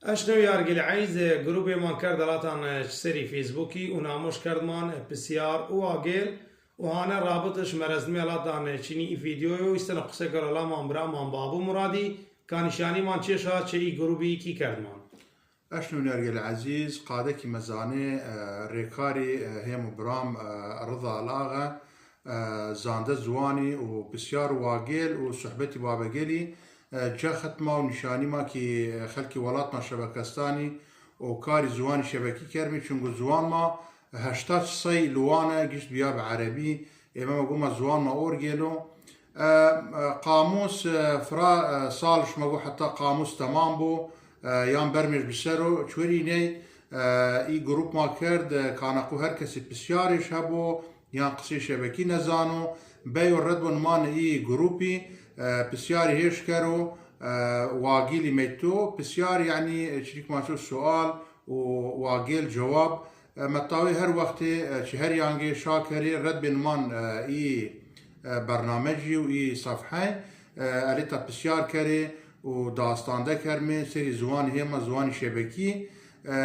اشنو يارجل عايز جروب من كرد لاتان سري فيسبوكي وناموش كردمان بسيار واجل وهانا رابطش مرزمي لاتان چني فيديو يستن قصه كرلا من برا من بابو مرادي كان شاني من چشا چي جروبي كي كردمان اشنو نرجع العزيز قادك مزاني ريكاري هم برام رضا الاغا زانده زواني وبسيار واقيل وصحبتي بابا قلي جا ختمه ونشاني ما كي خلكي ولاتنا شبكستاني وكاري زواني شبكي كرمي چونگو زوان ما هشتاج صي لوانا قشت بياب عربي اما قوما زوان ما اورجيلو قاموس فرا صالش مقو حتى قاموس تمام بو یان برمش بسرو چوری نی ای گروپ ما کرد کانقو هر کسی بسیارش هبو یان قصی شبکی نزانو بیو رد بون مان ای گروپی بسیاری هیش کرو واقیلی میتو بسیار یعنی شریک ماشو سوال و واقیل جواب متاوی هر وقت چه هر یانگی شاکری رد بین مان ای برنامجی و ای صفحه الیتا بسیار کری و داستانده کرمه سری زوانی هما زوانی شبکی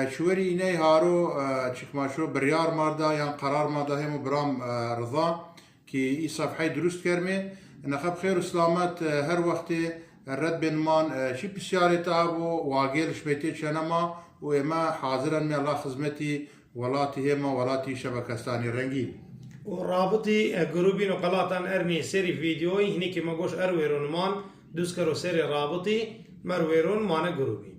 شوری اینه هارو چکماشو بریار مردا یا قرار مردا همو برام رضا که ای صفحه درست کرمه نخب خیر و سلامت هر وقت رد بین مان چی بسیاری تابو واقعیل شبیتی چنما و اما حاضرن می الله خدمتی ولاتی هما ولاتی شبکستانی رنگین و رابطی گروبی نقلاتان ارنی سری ویدیوی هنی که مگوش ارویرون مان دوست کرو سری رابطی مرویرون مان گروبی